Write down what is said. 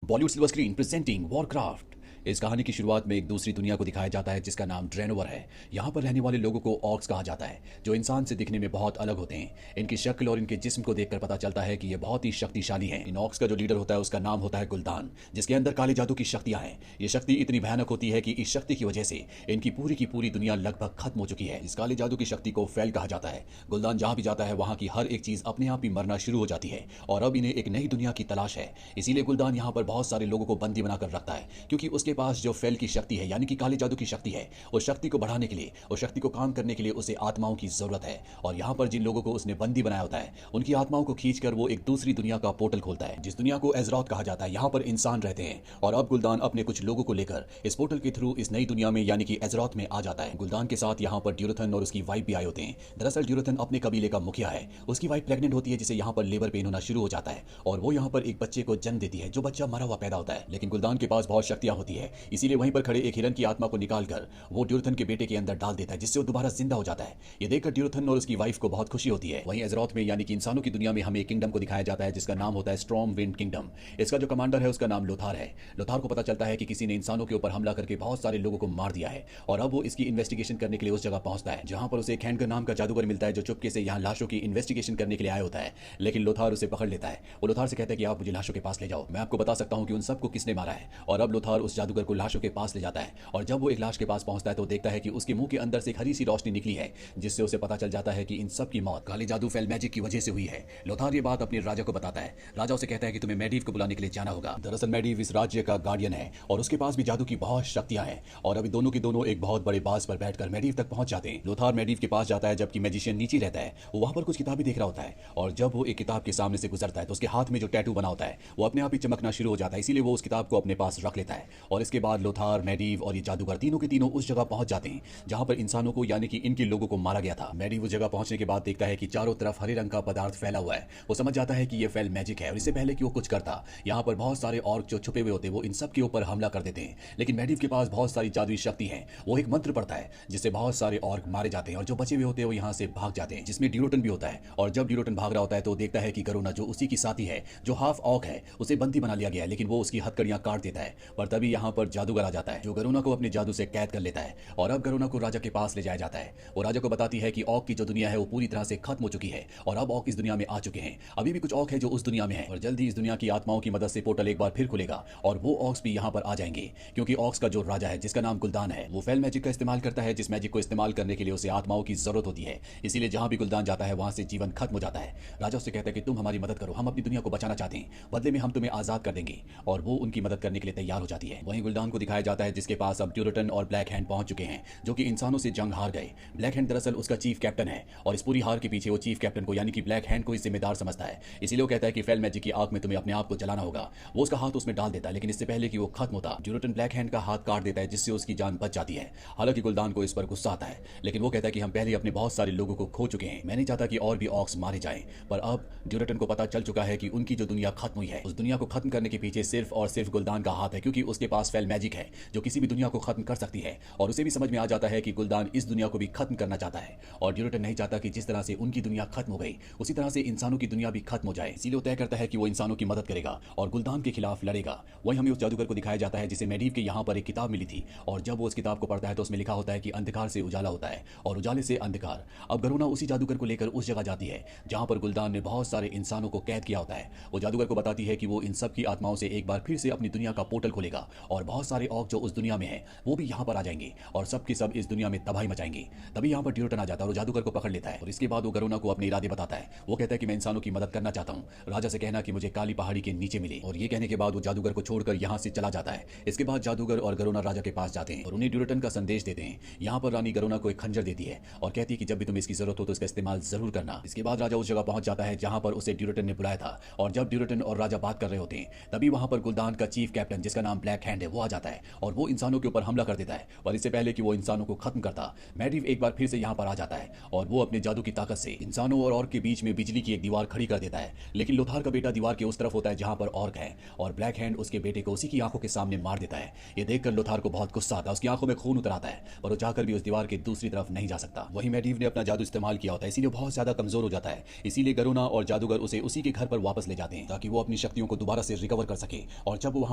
Bollywood silver screen presenting Warcraft. इस कहानी की शुरुआत में एक दूसरी दुनिया को दिखाया जाता है जिसका नाम ड्रेनोवर है। यहाँ पर रहने वाले लोगों को ऑर्क्स कहा जाता है, जो इंसान से दिखने में बहुत अलग होते हैं। इनकी शक्ल और इनके जिस्म को देखकर पता चलता है कि ये बहुत ही शक्तिशाली हैं। इन ऑर्क्स का जो लीडर होता है उसका नाम होता है गुल्दान, जिसके अंदर काले जादू की शक्तियां हैं। ये शक्ति इतनी भयानक होती है कि इस शक्ति की वजह से इनकी पूरी की पूरी दुनिया लगभग खत्म हो चुकी है। इस काले जादू की शक्ति को फैल कहा जाता है। गुल्दान जहां भी जाता है वहां की हर एक चीज अपने आप ही मरना शुरू हो जाती है और अब इन्हें एक नई दुनिया की तलाश है। इसीलिए गुल्दान यहाँ पर बहुत सारे लोगों को बंदी बनाकर रखता है, क्योंकि उसके पास जो फैल की शक्ति है यानी कि काले जादू की शक्ति है, उस शक्ति को बढ़ाने के लिए, उस शक्ति को काम करने के लिए उसे आत्माओं की जरूरत है। और यहाँ पर जिन लोगों को उसने बंदी बनाया होता है उनकी आत्माओं को खींचकर वो एक दूसरी दुनिया का पोर्टल खोलता है, जिस दुनिया को एजरॉथ कहा जाता है। यहाँ पर इंसान रहते हैं और अब गुल्दान अपने कुछ लोगों को लेकर इस पोर्टल के थ्रू इस नई दुनिया में यानी कि एजरॉथ में आ जाता है। गुल्दान के साथ यहाँ पर ड्यूरथन और उसकी वाइफ भी आए होते हैं। दरअसल ड्यूरथन अपने कबीले का मुखिया है, उसकी वाइफ प्रेग्नेंट होती है जिसे यहाँ पर लेबर पेन होना शुरू हो जाता है और वो यहाँ पर एक बच्चे को जन्म देती है, जो बच्चा मरा हुआ पैदा होता है। लेकिन गुल्दान के पास बहुत शक्तियां होती है, इसीलिए वहीं पर खड़े एक हिरन की आत्मा को निकालकर वो ड्यूरथन के बेटे के अंदर डाल देता है, जिससे वो दोबारा जिंदा हो जाता है। ये देखकर ड्यूरथन और उसकी वाइफ को बहुत खुशी होती है। वहीं एजरॉथ में यानी कि इंसानों की दुनिया में हमें एक किंगडम को दिखाया जाता है जिसका नाम होता है स्टॉर्म विंड किंगडम। इसका जो कमांडर है उसका नाम लोथार है। लोथार को पता चलता है कि किसी ने इंसानों के ऊपर हमला करके बहुत सारे लोगों को मार दिया है और अब वो इसकी इन्वेस्टिगेशन करने के लिए उस जगह पहुंचता है जहां पर उसे हैंडगन नाम का जादूगर मिलता है, जो चुपके से यहाँ लाशों की इन्वेस्टिगेशन करने के लिए आया होता है। लेकिन लोथार उसे पकड़ लेता है। वो लोथार से कहता है कि आप मुझे लाशों के पास ले जाओ, मैं आपको बता सकता हूं कि उन सबको किसने मारा है। और अब लोथार उस जादूगर को लाशों के पास ले जाता है और जब वो एक लाश के पास पहुंचता है तो देखता है कि उसके मुंह के अंदर से एक हरी सी रोशनी निकली है, जिससे उसे पता चल जाता है कि इन सब की मौत काले जादू फेल मैजिक की वजह से हुई है। लोथार ये बात अपने राजा को बताता है। राजा उसे कहता है कि तुम्हें मेडिव को बुलाने के लिए जाना होगा। दरअसल मेडिव इस राज्य का गार्डियन है और उसके पास भी जादू की बहुत शक्तियां हैं और अभी दोनों की दोनों एक बहुत बड़े बाज पर बैठकर मेडिव तक पहुंच जाते हैं। लोथार मेडिव के पास जाता है जबकि मैजिशियन नीचे रहता है। वो वहां पर कुछ किताबें देख रहा होता है और जब वो एक किताब के सामने से गुजरता है तो उसके हाथ में जो टैटू बना होता है वो अपने आप ही चमकना शुरू हो जाता है, इसीलिए वो उस किताब को अपने पास रख लेता है। और इसके बाद लोथार, मेडिव और ये जादूगर तीनों के तीनों उस जगह पहुंच जाते हैं जहां पर इंसानों को यानी कि इनके लोगों को मारा गया था। मेडिव उस जगह पहुंचने के बाद देखता है कि चारों तरफ हरे रंग का पदार्थ फैला हुआ है। वो समझ जाता है कि ये फेल मैजिक है और इससे पहले कि वो कुछ करता, यहाँ पर बहुत सारे ऑर्क जो छुपे हुए होते हैं वो इन सब के ऊपर हमला कर देते हैं। लेकिन मेडिव के पास बहुत सारी जादुई शक्ति है। वो एक मंत्र पढ़ता है जिससे बहुत सारे ऑर्क मारे जाते हैं और जो बचे हुए होते हैं वो यहाँ से भाग जाते हैं, जिसमें ड्यूरोटन भी होता है। और जब ड्यूरोटन भाग रहा होता है तो देखता है कि गरुना जो उसी की साथी है, जो हाफ ऑर्क है, उसे बंदी बना लिया गया है, लेकिन वो उसकी हथकड़ियां काट देता है। पर तभी यहाँ पर जादूगर आ जाता है जो गरुना को अपने जादू से कैद कर लेता है और अब गरुना को राजा के पास ले जाया जाता है। वो राजा को बताती है कि ऑर्क की जो दुनिया है वो पूरी तरह से खत्म हो चुकी है और अब ऑर्क इस दुनिया में आ चुके हैं। अभी भी कुछ ऑर्क है जो उस दुनिया में है और जल्दी इस दुनिया की आत्माओं की मदद से पोर्टल एक बार फिर खुलेगा और वो ऑर्क्स भी यहाँ पर आ जाएंगे, क्योंकि ऑर्क्स का जो राजा है जिसका नाम गुल्दान है वो फेल मैजिक का इस्तेमाल करता है, जिस मैजिक को इस्तेमाल करने के लिए उसे आत्माओं की जरूरत होती है। इसीलिए जहां भी गुल्दान जाता है वहां से जीवन खत्म हो जाता है। राजा उससे कहता है कि तुम हमारी मदद करो, हम अपनी दुनिया को बचाना चाहते हैं, बदले में हम तुम्हें आजाद कर देंगे। और वो उनकी मदद करने के लिए तैयार हो जाती है। वहीं गुल्दान को दिखाया जाता है जिसके पास अब ड्यूरोटन और ब्लैक हैंड पहुंच चुके हैं, जो कि इंसानों से जंग हार गए। ब्लैक हैंड दरअसल उसका चीफ कैप्टन है और इस पूरी हार के पीछे वो चीफ कैप्टन को यानी कि ब्लैक हैंड को इस जिम्मेदार समझता है। इसीलिए वो कहता है कि फेल मैजिक की आग में तुम्हें अपने आप को जलाना होगा। वो उसका हाथ उसमें डाल देता है, लेकिन इससे पहले कि वो खत्म होता ड्यूरोटन ब्लैक हैंड का हाथ काट देता है, जिससे उसकी जान बच जाती है। हालांकि गुल्दान को इस पर गुस्सा आता है, लेकिन वो कहता है कि हम पहले अपने बहुत सारे लोगों को खो चुके हैं, मैं नहीं चाहता कि और भी ऑर्क्स मारे जाएं। पर अब ड्यूरोटन को पता चल चुका है कि उनकी जो दुनिया खत्म हुई है, उस दुनिया को खत्म करने के पीछे सिर्फ और सिर्फ गुल्दान का हाथ है, क्योंकि उसके पास फेल मैजिक है जो किसी भी दुनिया को खत्म कर सकती है। और उसे भी समझ में आ जाता है कि गुल्दान इस दुनिया को भी खत्म करना चाहता है और ड्यूरोटन नहीं चाहता कि जिस तरह से उनकी दुनिया खत्म हो गई उसी तरह से इंसानों की दुनिया भी खत्म हो जाए। इसीलिए वो तय करता है कि वो इंसानों की मदद करेगा और गुल्दान के खिलाफ लड़ेगा। वहीं हमें उस जादूगर को दिखाया जाता है जिसे मेडिव के यहाँ पर एक किताब मिली थी और जब वो उस किताब को पढ़ता है तो उसमें लिखा होता है कि अंधकार से उजाला होता है और उजाले से अंधकार। अब गरुना उसी जादूगर को लेकर उस जगह जाती है जहां पर गुल्दान ने बहुत सारे इंसानों को कैद किया होता है। वो जादूगर को बताती है कि वो इन सब की आत्माओं से एक बार फिर से अपनी दुनिया का पोर्टल खोलेगा और बहुत सारे ऑर्क जो उस दुनिया में है वो भी यहाँ पर आ जाएंगे और सब के सब इस दुनिया में तबाही मचाएंगे। तभी यहाँ पर ड्यूरोटन आ जाता है और जादूगर को पकड़ लेता है और इसके बाद वो गरुना को अपने इरादे बताता है। वो कहता है कि मैं इंसानों की मदद करना चाहता हूँ, राजा से कहना कि मुझे काली पहाड़ी के नीचे मिले। और ये कहने के बाद वो जादूगर को छोड़कर यहाँ से चला जाता है। इसके बाद जादूगर और गरुना राजा के पास जाते हैं और उन्हें ड्यूरोटन का संदेश देते हैं। यहाँ पर रानी गरुना को एक खंजर देती है और कहती है कि जब भी तुम्हें इसकी जरूरत हो तो इसका इस्तेमाल जरूर करना। इसके बाद राजा उस जगह पहुंच जाता है जहां पर उसे ड्यूरोटन ने बुलाया था और जब ड्यूरोटन और राजा बात कर रहे होते हैं तभी वहां पर गुल्दान का चीफ कैप्टन जिसका नाम ब्लैक हैंड है वो आ जाता है और वो इंसानों के ऊपर हमला कर देता है। और इससे पहले कि वो इंसानों को खत्म करता, मेडिव एक बार फिर से यहाँ पर आ जाता है और वो अपने जादू की ताकत से इंसानों और ऑर्क के बीच में बिजली की एक दीवार खड़ी कर देता है। लेकिन लोथार का बेटा दीवार के उस तरफ होता है जहां पर ऑर्क है और ब्लैक हैंड उसके बेटे को उसी की आंखों के सामने मार देता है। ये देखकर लोथार को बहुत गुस्सा आता है, उसकी आंखों में खून उतर आता है और वो चाहकर भी उस दीवार के दूसरी तरफ नहीं जा सकता। वहीं मेडिव ने अपना जादू इस्तेमाल किया होता है, इसीलिए बहुत ज्यादा कमजोर हो जाता है। इसीलिए गरुना और जादूगर उसे उसी के घर पर वापस ले जाते हैं ताकि वो अपनी शक्तियों को दोबारा से रिकवर कर सके। और जब वो वहां